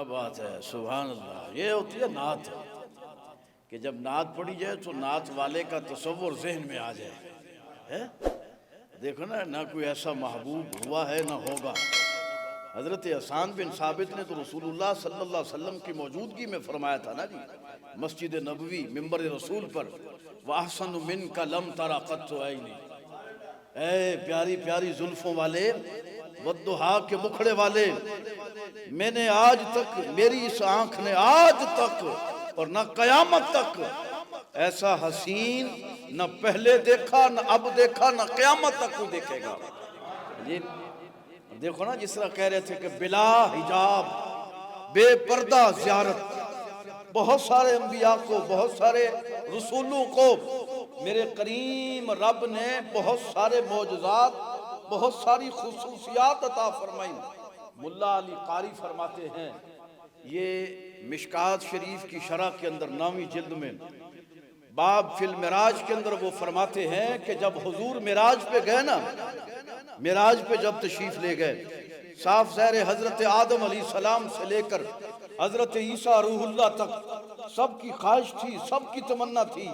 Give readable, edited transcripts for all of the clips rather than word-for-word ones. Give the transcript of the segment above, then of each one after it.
بات ہے، سبحان اللہ. یہ ہوتی ہے نعت، کہ جب نعت پڑھی جائے تو نعت والے کا تصور ذہن میں آ جائے. دیکھو نا، نہ کوئی ایسا محبوب ہوا ہے نہ ہوگا. حضرت حسان بن ثابت نے تو رسول اللہ صلی اللہ علیہ وسلم کی موجودگی میں فرمایا تھا نا جی، مسجد نبوی ممبر رسول پر، وَأَحْسَنُ مِنْكَ لَمْ تَرَ قَطُّ عَيْنِي. اے پیاری پیاری زلفوں والے، والضحیٰ کے مکھڑے والے، میں نے آج تک، میری اس آنکھ نے آج تک اور نہ قیامت تک ایسا حسین نہ پہلے دیکھا، نہ اب دیکھا، نہ قیامت تک کو دیکھے گا. جی دیکھو نا، جس طرح کہہ رہے تھے کہ بلا حجاب، بے پردہ زیارت. بہت سارے انبیاء کو، بہت سارے رسولوں کو میرے کریم رب نے بہت سارے معجزات، بہت ساری خصوصیات عطا فرمائی. ملا علی قاری فرماتے ہیں، یہ مشکات شریف کی شرح کے اندر 9ویں جلد میں باب فی المعراج کے اندر وہ فرماتے ہیں کہ جب حضور معراج پہ گئے نا، معراج پہ جب تشریف لے گئے، صاف ظاہر حضرت آدم علیہ السلام سے لے کر حضرت عیسیٰ روح اللہ تک سب کی خواہش تھی، سب کی تمنا تھی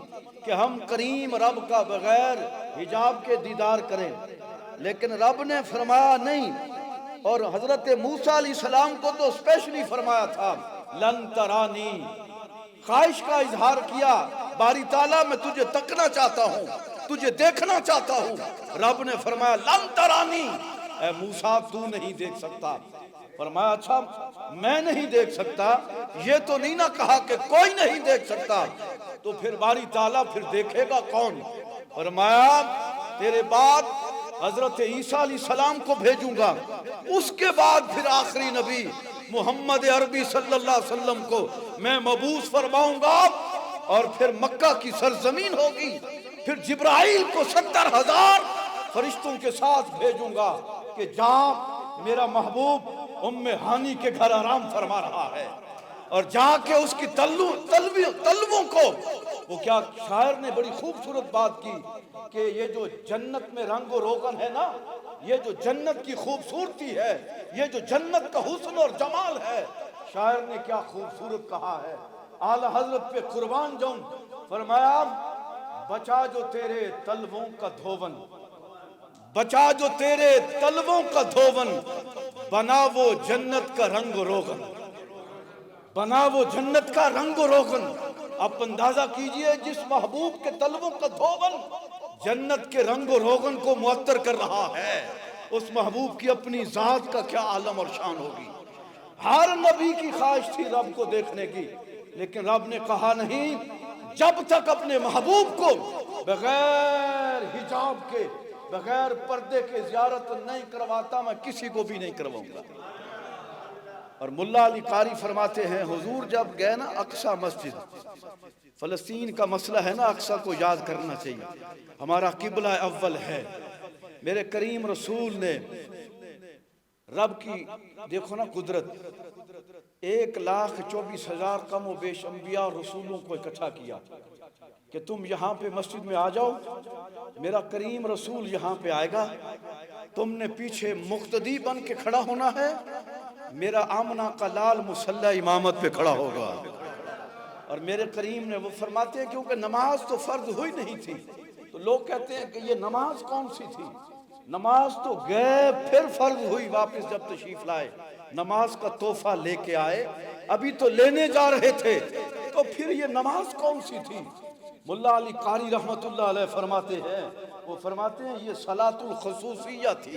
کہ ہم کریم رب کا بغیر حجاب کے دیدار کریں، لیکن رب نے فرمایا نہیں. اور حضرت موسیٰ علیہ السلام کو تو اسپیشلی فرمایا تھا لن ترانی، خواہش کا اظہار کیا، باری تعالیٰ میں تجھے تکنا چاہتا ہوں، تجھے دیکھنا چاہتا ہوں. رب نے فرمایا لن ترانی، اے موسیٰ تو نہیں دیکھ سکتا. فرمایا اچھا میں نہیں دیکھ سکتا، یہ تو نہیں نہ کہا کہ کوئی نہیں دیکھ سکتا، تو پھر باری تعالیٰ پھر دیکھے گا کون؟ فرمایا تیرے بعد حضرت عیسیٰ علیہ السلام کو بھیجوں گا، اس کے بعد پھر آخری نبی محمد عربی صلی اللہ علیہ وسلم کو میں مبعوث فرماؤں گا، اور پھر مکہ کی سرزمین ہوگی. پھر جبرائیل کو 70,000 فرشتوں کے ساتھ بھیجوں گا کہ جا، میرا محبوب ام ہانی کے گھر آرام فرما رہا ہے، اور جا کے اس کی تلووں کو. وہ کیا شاعر نے بڑی خوبصورت بات کی کہ یہ جو جنت میں رنگ و روغن ہے نا، یہ جو جنت کی خوبصورتی ہے، یہ جو جنت کا حسن اور جمال ہے، شاعر نے کیا خوبصورت کہا ہے. اعلی حضرت پہ قربان جاؤں، فرمایا بچا جو تیرے تلووں کا دھون، بچا جو تیرے تلووں کا دھون، بنا وہ جنت کا رنگ و روغن، بنا وہ جنت کا رنگ و روغن. آپ اندازہ کیجئے جس محبوب کے تلووں کا دھون جنت کے رنگ و روغن کو معطر کر رہا ہے، اس محبوب کی اپنی ذات کا کیا عالم اور شان ہوگی. ہر نبی کی خواہش تھی رب کو دیکھنے کی، لیکن رب نے کہا نہیں، جب تک اپنے محبوب کو بغیر حجاب کے، بغیر پردے کے زیارت نہیں کرواتا، میں کسی کو بھی نہیں کرواؤں گا. اور ملا علی قاری فرماتے ہیں حضور جب گئے نا اقصی مسجد، فلسطین کا مسئلہ ہے نا، اقصی کو یاد کرنا چاہیے، ہمارا قبلہ اول ہے. میرے کریم رسول نے رب کی دیکھو نا قدرت، 1,24,000 کم و بیش انبیاء اور رسولوں کو اکٹھا کیا کہ تم یہاں پہ مسجد میں آ جاؤ، میرا کریم رسول یہاں پہ آئے گا، تم نے پیچھے مقتدی بن کے کھڑا ہونا ہے، میرا آمنہ کا لال مصلی امامت پہ کھڑا ہوگا. اور میرے کریم نے وہ فرماتے ہیں کیونکہ نماز تو فرض ہوئی نہیں تھی، تو لوگ کہتے ہیں کہ یہ نماز کون سی تھی؟ نماز تو گئے پھر فرض ہوئی، واپس جب تشریف لائے نماز کا تحفہ لے کے آئے، ابھی تو لینے جا رہے تھے، تو پھر یہ نماز کون سی تھی؟ ملا علی قاری رحمت اللہ علیہ فرماتے ہیں، وہ فرماتے ہیں یہ صلاۃ الخصوصیہ تھی،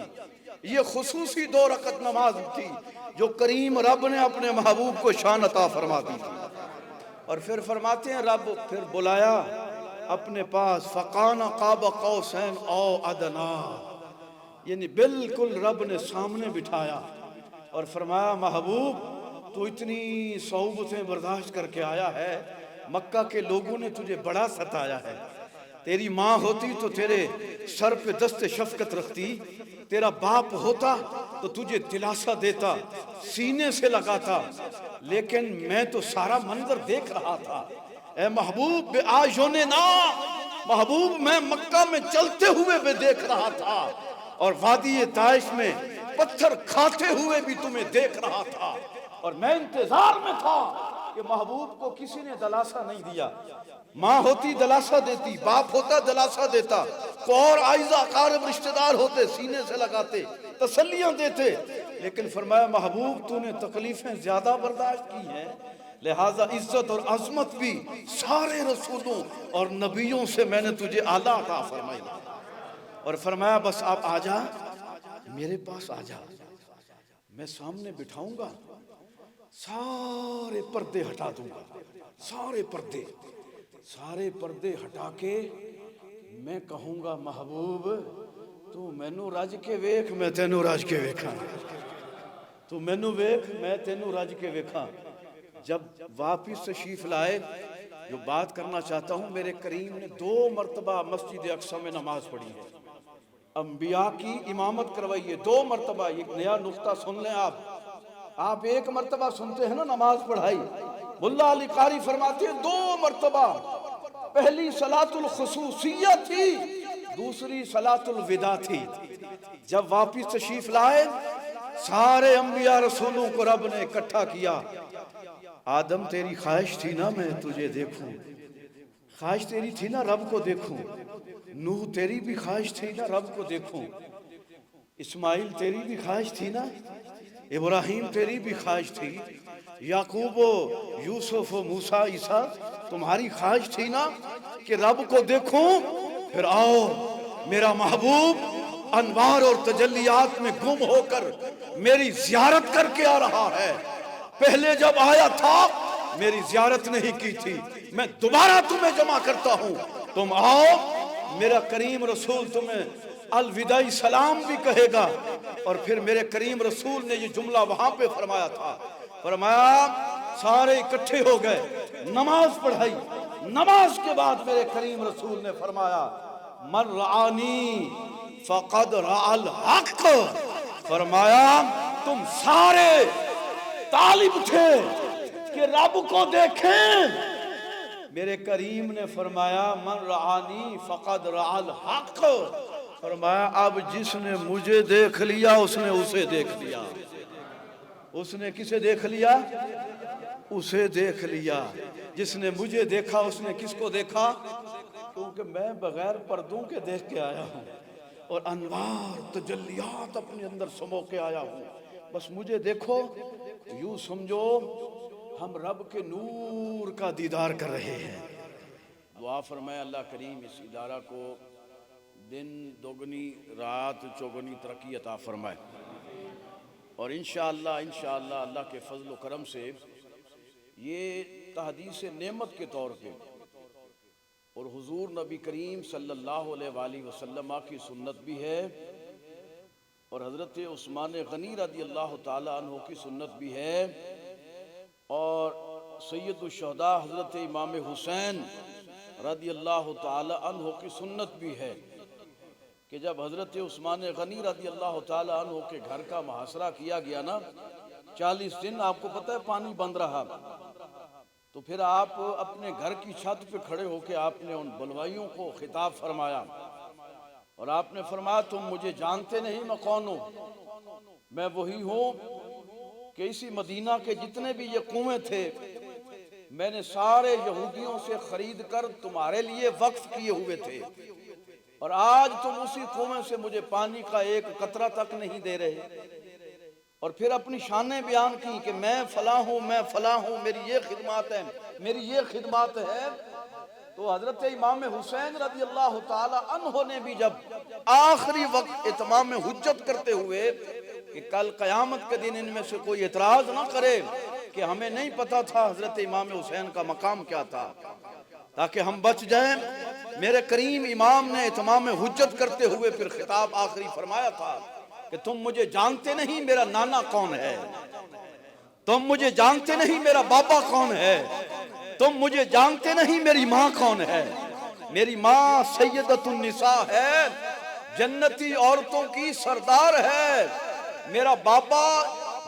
یہ خصوصی 2 رکعت نماز تھی جو کریم رب نے اپنے محبوب کو شان عطا فرما دی تھی. اور پھر فرماتے ہیں رب پھر بلایا اپنے پاس، فقان قاب قوسین او ادنا، یعنی بالکل رب نے سامنے بٹھایا اور فرمایا محبوب تو اتنی صعوبتیں برداشت کر کے آیا ہے، مکہ کے لوگوں نے تجھے بڑا ستایا ہے، تیری ماں ہوتی تو تیرے سر پہ دست شفقت رکھتی، تیرا باپ ہوتا تو تجھے دلاسا دیتا، سینے سے لگاتا، لیکن میں تو سارا منظر دیکھ رہا تھا. اے محبوب بے آیوننا، محبوب میں مکہ میں چلتے ہوئے بھی دیکھ رہا تھا، اور وادی طائف میں پتھر کھاتے ہوئے بھی تمہیں دیکھ رہا تھا، اور میں انتظار میں تھا کہ محبوب کو کسی نے دلاسا نہیں دیا. ماں ہوتی دلاسا دیتی، باپ ہوتا دلاسا دیتا، کوئی اور عائزہ اقارب رشتہ دار ہوتے سینے سے لگاتے، تسلیاں دیتے. لیکن فرمایا محبوب تو نے تکلیفیں زیادہ برداشت کی ہیں، لہٰذا عزت اور عظمت بھی سارے رسولوں اور نبیوں سے میں نے تجھے اعلیٰ عطا فرمائی. اور فرمایا بس آپ آ جا، میرے پاس آ جا، میں سامنے بٹھاؤں گا، سارے پردے ہٹا دوں گا، سارے پردے ہٹا کے میں کہوں گا محبوب تو مینوں رج کے ویکھ میں تینوں رج کے ویکھاں، تو مینوں ویکھ میں تینوں رج کے ویکھاں. جب واپس تشریف لائے، جو بات کرنا چاہتا ہوں، میرے کریم نے 2 مرتبہ مسجد اقصی میں نماز پڑھی ہے. انبیاء کی امامت کروائیے 2 مرتبہ. ایک نیا نقطہ سن لیں آپ 1 مرتبہ سنتے ہیں نا نماز پڑھائی، ملا علی قاری فرماتے ہیں 2 مرتبہ. پہلی صلاۃ الخصوصیہ تھی، دوسری صلاۃ الوداع تھی. جب واپس تشریف لائے، سارے انبیاء رسولوں کو رب نے اکٹھا کیا. آدم تیری خواہش تھی نا میں تجھے دیکھوں، خواہش تیری تھی نا رب کو دیکھوں. نوح تیری بھی خواہش تھی نا رب کو دیکھوں. اسماعیل تیری بھی خواہش تھی نا، ابراہیم تیری بھی خواہش تھی، یعقوب و یوسف و موسیٰ عیسیٰ تمہاری خواہش تھی نا کہ رب کو دیکھوں. پھر آؤ میرا محبوب انوار اور تجلیات میں گم ہو کر میری زیارت کر کے آ رہا ہے. پہلے جب آیا تھا میری زیارت نہیں کی تھی، میں دوبارہ تمہیں جمع کرتا ہوں، تم آؤ. میرا کریم رسول تمہیں الوداعی سلام بھی کہے گا. اور پھر میرے کریم رسول نے یہ جملہ وہاں پہ فرمایا تھا، فرمایا سارے اکٹھے ہو گئے، نماز پڑھائی. نماز کے بعد میرے کریم رسول نے فرمایا من رعانی فقد رعا الحق. فرمایا تم سارے طالب تھے کہ رب کو دیکھیں. میرے کریم نے فرمایا من رعانی فقد رعا الحق. فرمایا اب جس نے مجھے دیکھ لیا اس نے اسے دیکھ لیا. اس نے کسے دیکھ لیا؟ اسے دیکھ لیا. جس نے مجھے دیکھا اس نے کس کو دیکھا؟ کیونکہ میں بغیر پردوں کے دیکھ کے آیا ہوں اور انوار تجلیات اپنے اندر سمو کے آیا ہوں. بس مجھے دیکھو، یوں سمجھو ہم رب کے نور کا دیدار کر رہے ہیں. دعا فرمائے اللہ کریم اس ادارہ کو دن دوگنی رات چوگنی ترقی عطا فرمائے. اور انشاءاللہ اللہ کے فضل و کرم سے یہ تحدیث نعمت کے طور پہ اور حضور نبی کریم صلی اللہ علیہ وآلہ وسلم کی سنت بھی ہے، اور حضرت عثمان غنی رضی اللہ تعالی عنہ کی سنت بھی ہے، اور سید الشہداء حضرت امام حسین رضی اللہ تعالی عنہ کی سنت بھی ہے کہ جب حضرت عثمان غنی رضی اللہ تعالی عنہ کے گھر کا محاصرہ کیا گیا نا، 40 دن آپ کو پتہ ہے پانی بند رہا، تو پھر آپ اپنے گھر کی چھت پہ کھڑے ہو کے آپ نے ان بلوائیوں کو خطاب فرمایا اور آپ نے فرمایا تم مجھے جانتے نہیں میں کون ہوں؟ میں وہی ہوں کہ اسی مدینہ کے جتنے بھی یہ کنویں تھے میں نے سارے یہودیوں سے خرید کر تمہارے لیے وقف کیے ہوئے تھے، اور آج تم اسی کنویں سے مجھے پانی کا ایک قطرہ تک نہیں دے رہے. اور پھر اپنی شانیں بیان کی کہ میں فلاں ہوں، میری یہ خدمات ہے. تو حضرت امام حسین رضی اللہ تعالی عنہ نے بھی جب آخری وقت اتمام حجت کرتے ہوئے کہ کل قیامت کے دن ان میں سے کوئی اعتراض نہ کرے کہ ہمیں نہیں پتا تھا حضرت امام حسین کا مقام کیا تھا، تاکہ ہم بچ جائیں، میرے کریم امام نے اتمام حجت کرتے ہوئے پھر خطاب آخری فرمایا تھا کہ تم مجھے جانتے نہیں میرا نانا کون ہے، تم مجھے جانتے نہیں میرا بابا کون ہے، تم مجھے جانتے نہیں میری ماں کون ہے. میری ماں سیدۃ النساء ہے، جنتی عورتوں کی سردار ہے. میرا بابا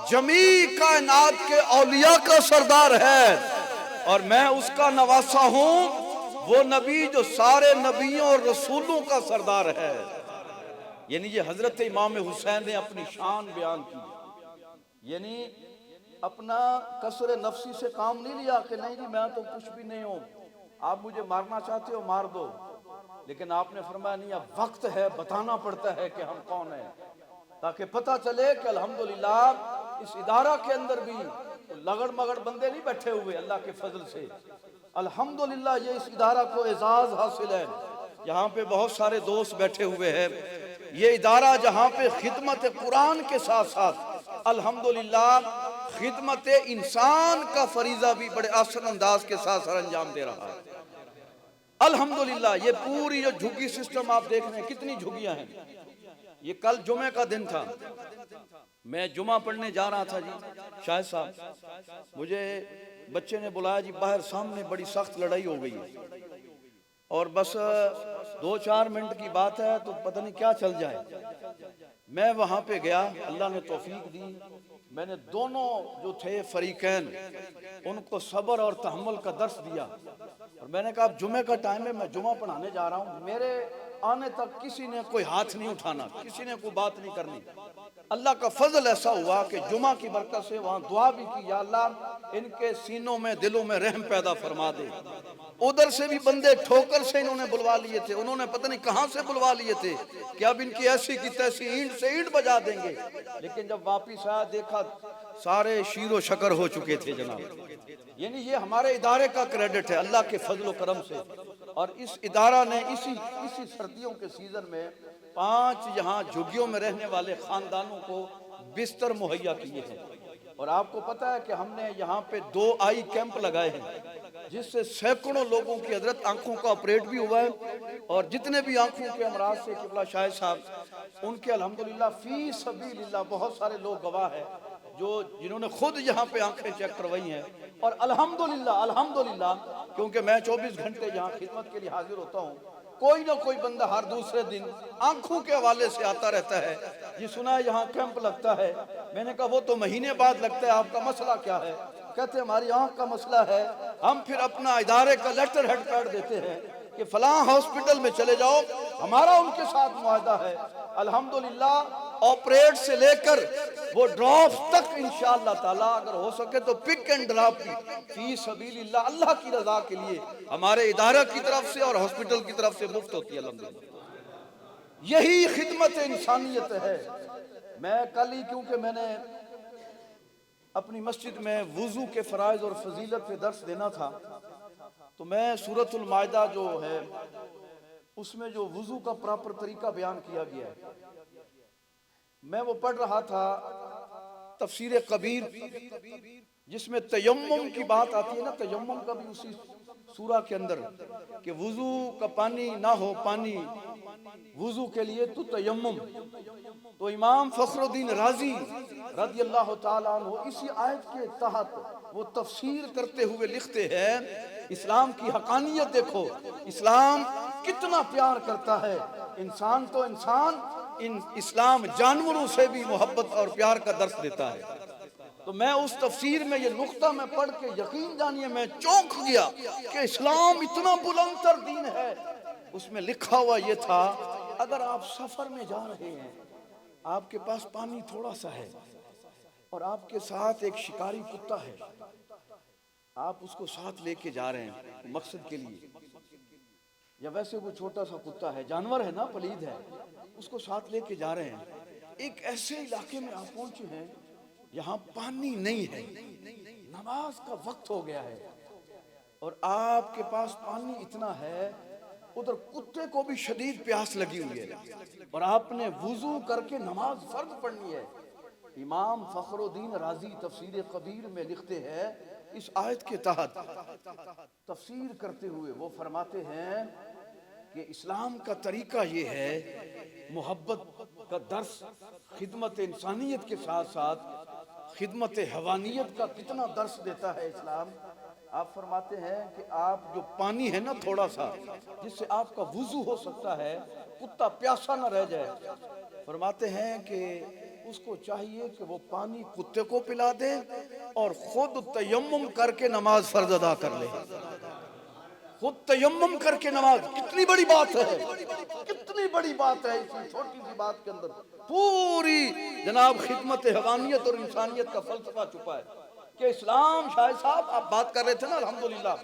جمیع کائنات کے اولیاء کا سردار ہے، اور میں اس کا نواسا ہوں، وہ نبی جو سارے نبیوں اور رسولوں کا سردار ہے. یعنی یہ حضرت امام حسین نے اپنی شان بیان کی. یعنی اپنا کسر نفسی سے کام نہیں لیا کہ نہیں جی میں تو کچھ بھی نہیں ہوں، آپ مجھے مارنا چاہتے ہو مار دو، لیکن آپ نے فرمایا نہیں، اب وقت ہے، بتانا پڑتا ہے کہ ہم کون ہیں، تاکہ پتہ چلے کہ الحمدللہ اس ادارہ کے اندر بھی لگڑ مگڑ بندے نہیں بیٹھے ہوئے، اللہ کے فضل سے الحمدللہ یہ اس ادارہ کو اعزاز حاصل ہے۔ یہاں پہ بہت سارے دوست بیٹھے ہوئے ہیں، یہ ادارہ جہاں پہ خدمت قرآن کے ساتھ ساتھ الحمدللہ خدمت انسان کا فریضہ بھی بڑے آسان انداز کے ساتھ سر انجام دے رہا ہے الحمدللہ۔ یہ پوری جو جھگی سسٹم آپ دیکھ رہے ہیں، کتنی جھگیاں ہیں۔ یہ کل جمعہ کا دن تھا، میں جمعہ پڑھنے جا رہا تھا جی، شاہد صاحب مجھے بچے نے بلایا جی باہر سامنے بڑی سخت لڑائی ہو گئی ہے، اور بس 2-4 منٹ کی بات ہے تو پتہ نہیں کیا چل جائے۔ میں وہاں پہ گیا، اللہ نے توفیق دی، میں نے دونوں جو تھے فریقین ان کو صبر اور تحمل کا درس دیا، اور میں نے کہا اب جمعہ کا ٹائم ہے، میں جمعہ پڑھانے جا رہا ہوں، میرے آنے تک کسی نے کوئی ہاتھ نہیں اٹھانا، کسی نے کوئی بات نہیں کرنی۔ اللہ کا فضل ایسا ہوا کہ جمعہ کی برکت سے وہاں دعا بھی کی، یا اللہ ان کے سینوں میں دلوں میں رحم پیدا فرما دے۔ ادھر سے بھی بندے ٹھوکر سے انہوں نے بلوا لیے تھے، انہوں نے پتہ نہیں کہاں سے بلوا لیے تھے کہ اب ان کی ایسی کی تیسی اینٹ سے اینٹ بجا دیں گے، لیکن جب واپس آیا دیکھا سارے شیر و شکر ہو چکے تھے جناب۔ یعنی یہ ہمارے ادارے کا کریڈٹ ہے اللہ کے فضل و کرم سے، اور اس ادارہ نے اسی سردیوں کے سیزن میں 5 یہاں جھگیوں میں رہنے والے خاندانوں کو بستر مہیا کیے ہیں، اور آپ کو پتہ ہے کہ ہم نے یہاں پہ 2 آئی کیمپ لگائے ہیں، جس سے سینکڑوں لوگوں کی حضرت آنکھوں کا آپریٹ بھی ہوا ہے، اور جتنے بھی آنکھوں کے امراض سے قبلہ شاہد صاحب ان کے الحمدللہ فی سبیل اللہ بہت سارے لوگ گواہ ہیں جنہوں نے خود یہاں پہ آنکھیں چیک کروائی ہیں، اور الحمدللہ کیونکہ میں 24 گھنٹے یہاں خدمت کے لیے حاضر ہوتا ہوں، کوئی نہ کوئی بندہ ہر دوسرے دن آنکھوں کے حوالے سے آتا رہتا ہے، یہ سنا ہے یہاں کیمپ لگتا ہے۔ میں نے کہا وہ تو مہینے بعد لگتا ہے، آپ کا مسئلہ کیا ہے؟ کہتے ہیں ہماری آنکھ کا مسئلہ ہے۔ ہم پھر اپنا ادارے کا لیٹر ہیڈ پیڈ دیتے ہیں کہ فلاں ہاسپٹل میں چلے جاؤ، ہمارا ان کے ساتھ معاہدہ ہے، الحمدللہ آپریٹ سے لے کر وہ ڈراپس تک انشاءاللہ تعالیٰ اگر ہو سکے تو پک اینڈ ڈراپ بھی فی سبیل اللہ اللہ کی رضا کے لیے ہمارے ادارہ کی طرف سے اور ہاسپٹل کی طرف سے مفت ہوتی ہے الحمدللہ۔ یہی خدمت انسانیت ہے۔ میں کل ہی کیونکہ میں نے اپنی مسجد میں وضو کے فرائض اور فضیلت پہ درس دینا تھا، تو میں سورۃ المائدہ جو ہے اس میں جو وضو کا پراپر طریقہ بیان کیا گیا ہے، میں وہ پڑھ رہا تھا تفسیر کبیر، جس میں تیمم کی بات آتی ہے نا، تیمم کا بھی اسی سورہ کے اندر کہ وضو کا پانی نہ ہو، پانی وضو کے لیے تو تیمم۔ تو امام فخر الدین رازی رضی اللہ تعالیٰ عنہ اسی آیت کے تحت وہ تفسیر کرتے ہوئے لکھتے ہیں، اسلام کی حقانیت دیکھو، اسلام کتنا پیار کرتا ہے انسان تو انسان، اسلام جانوروں سے بھی محبت اور پیار کا درس دیتا ہے۔ تو میں اس تفسیر میں یہ نقطہ میں پڑھ کے یقین جانیے میں چونک گیا کہ اسلام اتنا بلند تر دین ہے۔ اس میں لکھا ہوا یہ تھا، اگر آپ سفر میں جا رہے ہیں، آپ کے پاس پانی تھوڑا سا ہے اور آپ کے ساتھ ایک شکاری کتا ہے، آپ اس کو ساتھ لے کے جا رہے ہیں مقصد کے لیے، یا ویسے وہ چھوٹا سا کتا ہے، جانور ہے نا، پلید ہے، اس کو ساتھ لے کے جا رہے ہیں، ایک ایسے علاقے میں آپ پہنچے ہیں یہاں پانی نہیں ہے، نماز کا وقت ہو گیا ہے، اور آپ کے پاس پانی اتنا ہے، ادھر کتے کو بھی شدید پیاس لگی ہوئی ہے، اور آپ نے وضو کر کے نماز فرض پڑھنی ہے۔ امام فخر الدین رازی تفسیر کبیر میں لکھتے ہیں، اس آیت کے تحت تفسیر کرتے ہوئے وہ فرماتے ہیں کہ اسلام کا طریقہ یہ ہے، محبت کا درس خدمت انسانیت کے ساتھ ساتھ خدمت حیوانیت کا کتنا درس دیتا ہے اسلام۔ آپ فرماتے ہیں کہ آپ جو پانی ہے نا تھوڑا سا، جس سے آپ کا وضو ہو سکتا ہے، کتا پیاسا نہ رہ جائے، فرماتے ہیں کہ اس کو چاہیے کہ وہ پانی کتے کو پلا دے اور خود تیمم کر کے نماز فرض ادا کر لے۔ خود تیمم کر کے نماز، کتنی بڑی بات ہے، کتنی بڑی بات ہے، اس چھوٹی سی بات کے اندر پوری جناب خدمت حیوانیت اور انسانیت کا فلسفہ چھپا ہے۔ کہ اسلام شاہد صاحب آپ بات کر رہے تھے نا الحمدللہ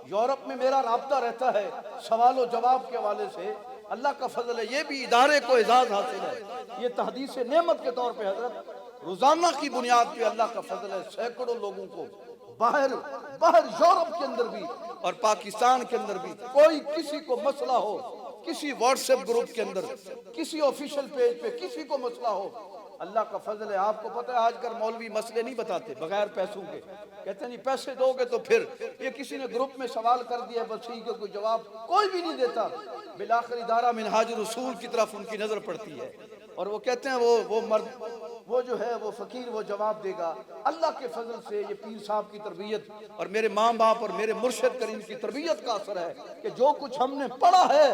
یورپ میں میرا رابطہ رہتا ہے سوال و جواب کے حوالے سے اللہ کا فضل ہے یہ بھی ادارے کو اعزاز حاصل ہے یہ تحدیث نعمت کے طور پہ حضرت روزانہ کی بنیاد پہ اللہ کا فضل ہے سینکڑوں لوگوں کو باہر یورپ کے اندر بھی اور پاکستان کے اندر بھی کوئی کسی کو مسئلہ ہو کسی واٹس ایپ گروپ کے اندر کسی آفیشل پیج پہ کسی کو مسئلہ ہو اللہ کا فضل ہے آپ کو پتہ ہے آج کل مولوی مسئلے نہیں بتاتے بغیر پیسوں کے کہتے ہیں نہیں پیسے دو گے تو پھر یہ کسی نے گروپ میں سوال کر دیا بس ٹھیک ہے کوئی جواب کوئی بھی نہیں دیتا بالآخر ادارہ منہاج الرسول کی طرف ان کی نظر پڑتی ہے اور وہ کہتے ہیں وہ مرد وہ جو ہے وہ فقیر وہ جواب دے گا اللہ کے فضل سے یہ پیر صاحب کی تربیت اور میرے ماں باپ اور میرے مرشد کریم کی تربیت کا اثر ہے کہ جو کچھ ہم نے پڑھا ہے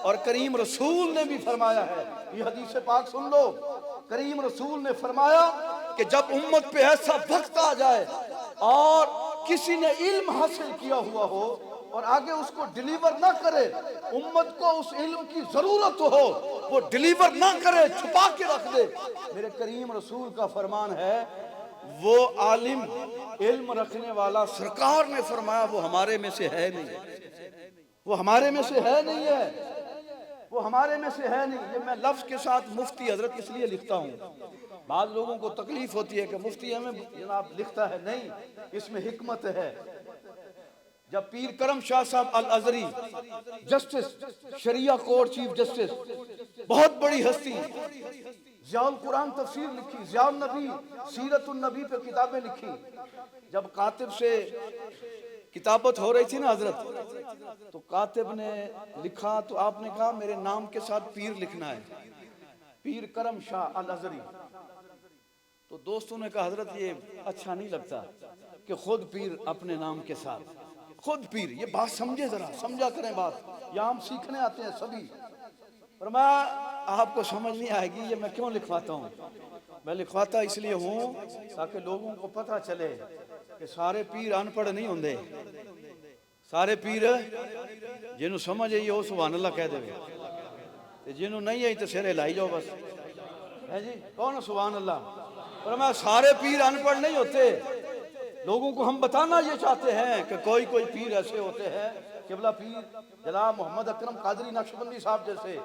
اور کریم رسول نے بھی فرمایا ہے یہ حدیث پاک سن لو کریم رسول نے فرمایا کہ جب امت پہ ایسا وقت آ جائے اور کسی نے علم حاصل کیا ہوا ہو اور آگے اس کو ڈیلیور نہ کرے امت کو اس علم کی ضرورت ہو وہ ڈیلیور نہ کرے چھپا کے رکھ دے میرے کریم رسول کا فرمان ہے وہ عالم علم رکھنے والا سرکار نے فرمایا وہ ہمارے میں سے ہے نہیں وہ ہمارے میں سے ہے نہیں ہے وہ ہمارے میں سے ہے نہیں یہ میں لفظ کے ساتھ مفتی حضرت اس لیے لکھتا ہوں بعض لوگوں کو تکلیف ہوتی ہے کہ مفتی ہمیں جناب لکھتا ہے نہیں اس میں حکمت ہے جب پیر کرم شاہ صاحب الازری جسٹس شریعہ کورٹ چیف جسٹس بہت بڑی ہستی ضیاء القرآن تفسیر لکھی ضیاء النبی سیرت النبی پہ کتابیں لکھی جب کاتب سے کتابت ہو رہی تھی نا حضرت تو کاتب نے لکھا تو آپ نے کہا میرے نام کے ساتھ پیر لکھنا ہے پیر کرم شاہ الازری تو دوستوں نے کہا حضرت یہ اچھا نہیں لگتا کہ خود پیر اپنے نام کے ساتھ خود پیر یہ بات سمجھے ذرا سمجھا کریں بات یہاں ہم سیکھنے آتے ہیں سبھی فرمایا آپ کو سمجھ نہیں آئے گی یہ میں کیوں لکھواتا ہوں میں لکھواتا اس لیے ہوں تاکہ لوگوں کو پتہ چلے کہ سارے پیر ان پڑھ نہیں ہوندے سارے پیر جنہوں سمجھ آئی وہ سبحان اللہ کہہ دے جنہوں نہیں آئی تو سرے لائی جاؤ بس ہے جی کون سبحان اللہ فرمایا سارے پیر ان پڑھ نہیں ہوتے لوگوں کو ہم بتانا یہ چاہتے ہیں کہ کوئی پیر ایسے ہوتے ہیں قبلہ پیر جناب محمد اکرم قادری نقشبندی صاحب جیسے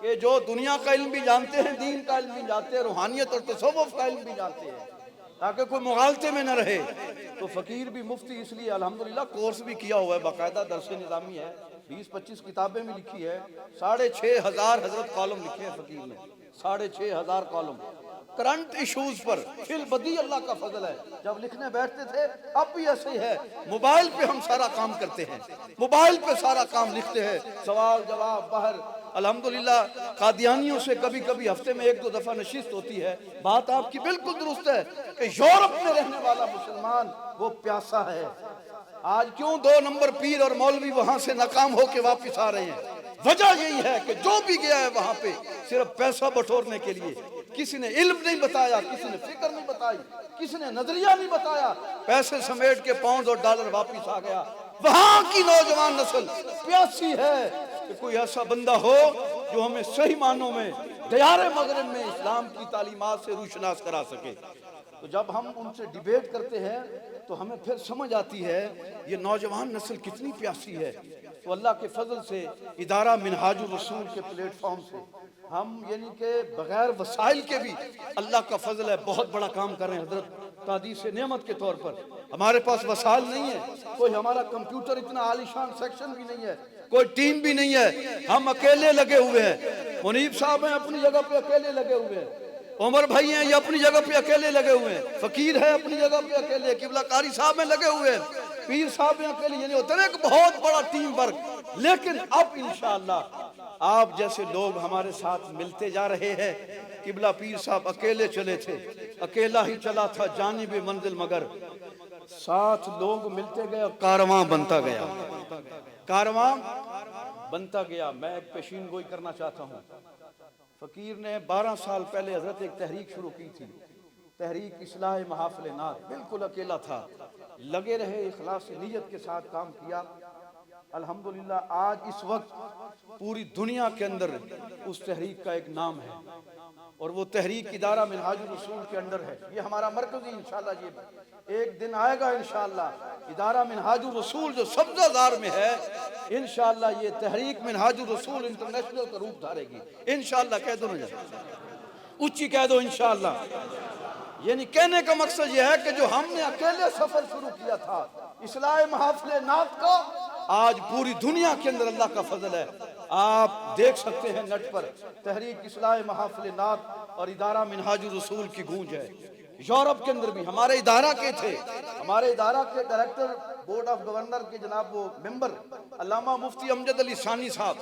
کہ جو دنیا کا علم بھی جانتے ہیں دین کا علم بھی جانتے ہیں روحانیت اور تصوف کا علم بھی جانتے ہیں تاکہ کوئی مغالطے میں نہ رہے تو فقیر بھی مفتی اس لیے الحمدللہ کورس بھی کیا ہوا ہے باقاعدہ درس نظامی ہے 20-25 کتابیں بھی لکھی ہے 6,500 حضرت کالم لکھے ہیں فقیر نے 6,500 کالم کرنٹ ایشوز پر فی البدی اللہ کا فضل ہے جب لکھنے بیٹھتے تھے اب بھی ایسے ہی ہے موبائل پہ ہم سارا کام کرتے ہیں موبائل پہ سارا کام لکھتے ہیں سوال جواب باہر الحمدللہ قادیانیوں سے کبھی کبھی ہفتے میں 1-2 دفعہ نشست ہوتی ہے بات آپ کی بالکل درست ہے کہ یورپ میں رہنے والا مسلمان وہ پیاسا ہے آج کیوں 2 نمبر پیر اور مولوی وہاں سے ناکام ہو کے واپس آ رہے ہیں وجہ یہی ہے کہ جو بھی گیا ہے وہاں پہ صرف پیسہ بٹورنے کے لیے کسی نے علم نہیں بتایا کسی نے فکر نہیں بتائی کسی نے نظریہ نہیں بتایا پیسے سمیٹ کے پاؤنڈ اور ڈالر واپس آ گیا وہاں کی نوجوان نسل پیاسی ہے کہ کوئی ایسا بندہ ہو جو ہمیں صحیح معنوں میں دیار مغرب میں اسلام کی تعلیمات سے روشناس کرا سکے تو جب ہم ان سے ڈیبیٹ کرتے ہیں تو ہمیں پھر سمجھ آتی ہے یہ نوجوان نسل کتنی پیاسی ہے تو اللہ کے فضل سے ادارہ منہاج الرسول کے پلیٹ فارم سے ہم یعنی کہ بغیر وسائل کے بھی اللہ کا فضل ہے بہت بڑا کام کر رہے ہیں حضرت تحدیث نعمت کے طور پر ہمارے پاس وسائل نہیں ہے کوئی ہمارا کمپیوٹر اتنا عالیشان سیکشن بھی نہیں ہے کوئی ٹیم بھی نہیں ہے ہم اکیلے لگے ہوئے ہیں منیب صاحب ہیں اپنی جگہ پہ اکیلے لگے ہوئے ہیں عمر بھائی ہیں یہ اپنی جگہ پہ اکیلے لگے ہوئے ہیں فقیر ہے اپنی جگہ پہ اکیلے قبلہ قاری صاحب ہیں لگے ہوئے ہیں پیر صاحب ہیں اکیلے یعنی ہوتا ہے نا ایک بہت بڑا ٹیم ورک لیکن اب انشاءاللہ آپ جیسے لوگ ہمارے ساتھ ملتے جا رہے ہیں قبلہ پیر صاحب اکیلے چلے تھے اکیلا ہی چلا تھا جانب منزل مگر ساتھ لوگ ملتے گئے اور کارواں بنتا گیا کارواں بنتا گیا میں ایک پیشین گوئی کرنا چاہتا ہوں فقیر نے 12 سال پہلے حضرت ایک تحریک شروع کی تھی تحریک اصلاح محافل نعت بالکل اکیلا تھا لگے رہے اخلاص نیت کے ساتھ کام کیا الحمدللہ آج اس وقت پوری دنیا کے اندر اس تحریک کا ایک نام ہے، اور وہ تحریک ادارہ منہاج الرسول کے اندر ہے۔ یہ ہمارا مرکزی انشاءاللہ یہ ایک دن آئے گا انشاءاللہ، ادارہ منہاج الرسول جو سبزہ زار میں ہے، انشاءاللہ یہ تحریک منہاج الرسول انٹرنیشنل کا روپ دھارے گی انشاءاللہ۔ کہہ دو نا اونچی کہہ دو انشاءاللہ۔ یعنی کہنے کا مقصد یہ ہے کہ جو ہم نے اکیلے سفر شروع کیا تھا اصلاح محافل نعت کا، آج پوری دنیا کے اندر اللہ کا فضل ہے، آپ دیکھ سکتے ہیں نیٹ پر تحریک اصلاح محافل نعت اور ادارہ منہاج الرسول کی گونج ہے۔ یورپ کے اندر بھی ہمارے ادارہ کے تھے، ہمارے ادارہ کے ڈائریکٹر بورڈ آف گورنر کے جناب وہ ممبر علامہ مفتی امجد علی ثانی صاحب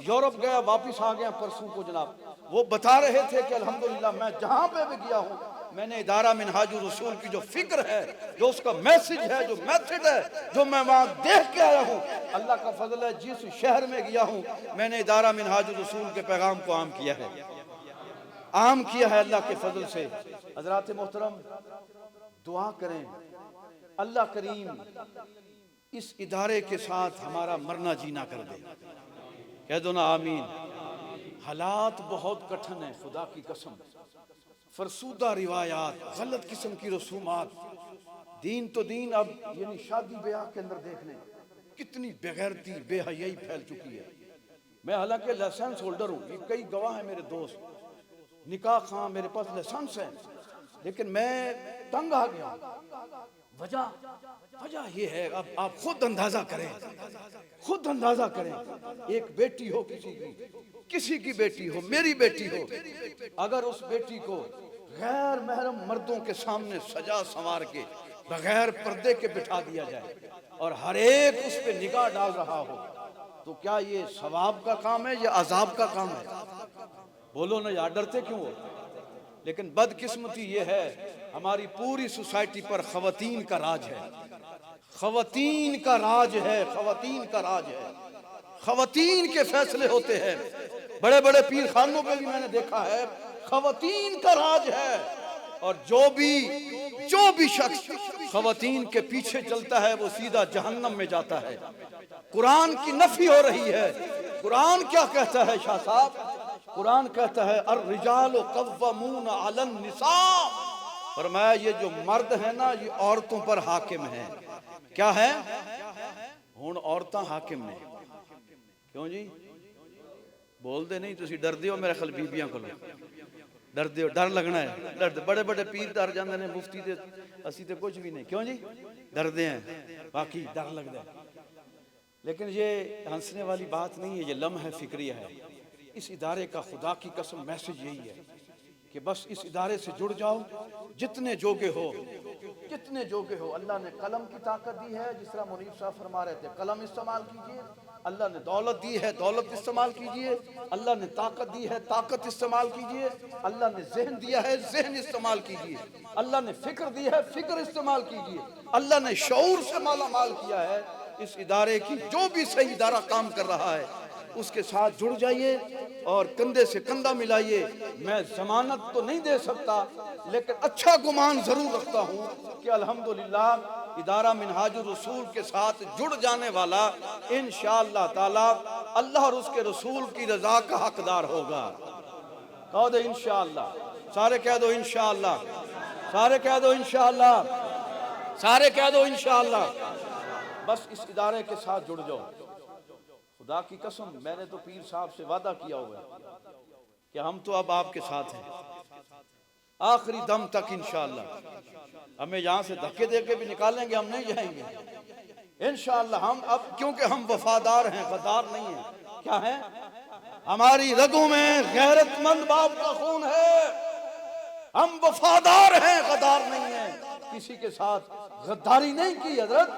یورپ گیا، واپس آ گیا پرسوں کو جناب، وہ بتا رہے تھے کہ الحمدللہ میں جہاں پہ بھی گیا ہوں میں نے ادارہ منہاج الرسول کی جو فکر ہے، جو اس کا میسج ہے، جو میتھڈ ہے، جو میں وہاں دیکھ کے آیا ہوں، اللہ کا فضل ہے جس شہر میں گیا ہوں میں نے ادارہ منہاج الرسول کے پیغام کو عام کیا ہے، عام کیا ہے اللہ کے فضل سے۔ حضرات محترم دعا کریں اللہ کریم اس ادارے کے ساتھ ہمارا مرنا جینا کر دے، کہہ دو نا آمین۔ حالات بہت کٹھن ہیں، خدا کی قسم، فرسودہ روایات، غلط قسم کی رسومات، دین تو دین اب یعنی شادی بیاہ کے اندر دیکھنے کتنی بغیرتی بے حیائی پھیل چکی ہے۔ میں حالانکہ لائسنس ہولڈر ہوں، یہ کئی گواہ ہیں میرے دوست، نکاح خواہ میرے پاس لائسنس ہے، لیکن میں تنگ آ گیا ہوں۔ وجہ یہ ہے، اب آپ خود اندازہ کریں، خود اندازہ کریں، ایک بیٹی ہو کسی کی بیٹی ہو، میری بیٹی ہو، اگر اس بیٹی کو غیر محرم مردوں کے سامنے سجا سنوار کے بغیر پردے کے بٹھا دیا جائے اور ہر ایک اس پہ نگاہ ڈال رہا ہو، تو کیا یہ ثواب کا کام ہے یا عذاب کا کام ہے؟ بولو نا یار، ڈرتے کیوں ہو؟ لیکن بدقسمتی یہ ہے ہماری پوری سوسائٹی پر خواتین کا راج ہے، خواتین کا راج ہے، خواتین کا راج ہے، خواتین کے فیصلے ہوتے ہیں۔ بڑے بڑے پیر خانوں پہ بھی میں نے دیکھا ہے خواتین کا راج ہے، اور جو بھی شخص خواتین کے پیچھے چلتا ہے وہ سیدھا جہنم میں جاتا ہے۔ قرآن کی نفی ہو رہی ہے۔ قرآن کیا کہتا ہے شاہ صاحب؟ قرآن کہتا ہے الرجال قوامون علی النساء، فرمایا یہ جو مرد ہیں نا یہ عورتوں پر حاکم ہیں۔ کیا ہے؟ ہن عورتاں حاکم نے، کیوں جی؟ بول دے نہیں، تسی ڈر دیو میرے خیال بیبیاں کو، ڈر دیو، ڈر لگنا ہے، ڈر دے، بڑے بڑے پیر ڈر جاندے نے، مفتی تے اسی تے کچھ بھی نہیں، کیوں جی؟ ڈر دے ہیں، باقی ڈر لگتا ہے۔ لیکن یہ ہنسنے والی بات نہیں ہے، یہ لمحہ فکریہ ہے۔ اس ادارے کا خدا کی قسم میسج یہی ہے کہ بس اس ادارے سے جڑ جاؤ، جتنے جوگے ہو، جتنے جوگے ہو۔ اللہ نے قلم کی طاقت دی ہے، جس طرح منیب صاحب فرما رہے تھے، قلم استعمال کیجئے۔ اللہ نے دولت دی ہے، دولت استعمال کیجئے۔ اللہ نے طاقت دی ہے، طاقت استعمال کیجئے۔ اللہ نے ذہن دیا ہے، ذہن استعمال کیجئے۔ اللہ نے فکر دی ہے، فکر استعمال کیجئے۔ اللہ نے شعور سے مالا مال کیا ہے۔ اس ادارے کی جو بھی صحیح ادارہ کام کر رہا ہے اس کے ساتھ جڑ جائیے اور کندھے سے کندھا ملائیے۔ میں ضمانت تو نہیں دے سکتا لیکن اچھا گمان ضرور رکھتا ہوں کہ الحمدللہ ادارہ منہاج الرسول کے ساتھ جڑ جانے والا انشاءاللہ تعالی اللہ اور اس کے رسول کی رضا کا حقدار ہوگا۔ کہو دو انشاءاللہ، سارے کہہ دو انشاءاللہ، سارے کہہ دو انشاءاللہ، سارے کہہ دو انشاءاللہ۔ بس اس ادارے کے ساتھ جڑ جاؤ۔ خدا کی قسم میں نے تو پیر صاحب سے وعدہ کیا ہوا ہے کہ ہم تو اب آپ کے ساتھ ہیں آخری دم تک انشاءاللہ۔ ہمیں یہاں سے دھکے دے کے بھی نکالیں گے، ہم نہیں جائیں گے انشاءاللہ۔ ہم اب کیونکہ ہم وفادار ہیں، غدار نہیں ہیں۔ کیا ہے؟ ہماری رگوں میں غیرت مند باپ کا خون ہے، ہم وفادار ہیں، غدار نہیں ہیں۔ کسی کے ساتھ غداری نہیں کی حضرت۔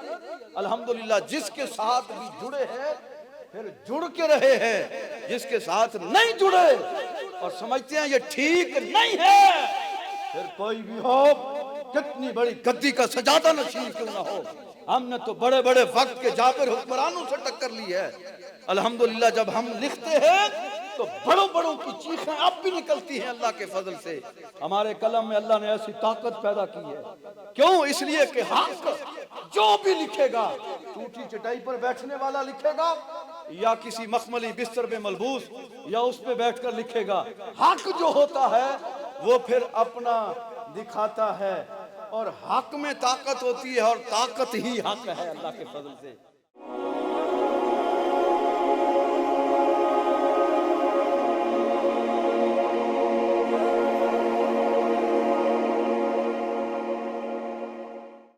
الحمدللہ جس کے ساتھ بھی جڑے ہیں پھر جڑ کے رہے ہیں، جس کے ساتھ نہیں جڑے اور سمجھتے ہیں یہ ٹھیک نہیں ہے، پھر کوئی بھی ہو، کتنی بڑی گدی کا سجادہ نشین کیوں نہ ہو، ہم نے تو بڑے بڑے وقت کے جابر حکمرانوں سے ٹکر لی ہے۔ الحمدللہ جب ہم لکھتے ہیں تو بڑوں بڑوں کی چیخیں اب بھی نکلتی ہیں اللہ کے فضل سے. ہمارے قلم میں اللہ نے ایسی طاقت پیدا کی ہے. کیوں؟ اس لیے کہ حق جو بھی لکھے گا، ٹوٹی چٹائی پر بیٹھنے والا لکھے گا یا کسی مخملی بستر میں ملبوس یا اس پہ بیٹھ کر لکھے گا، حق جو ہوتا ہے وہ پھر اپنا دکھاتا ہے. اور حق میں طاقت ہوتی ہے اور طاقت ہی حق ہے اللہ کے فضل سے.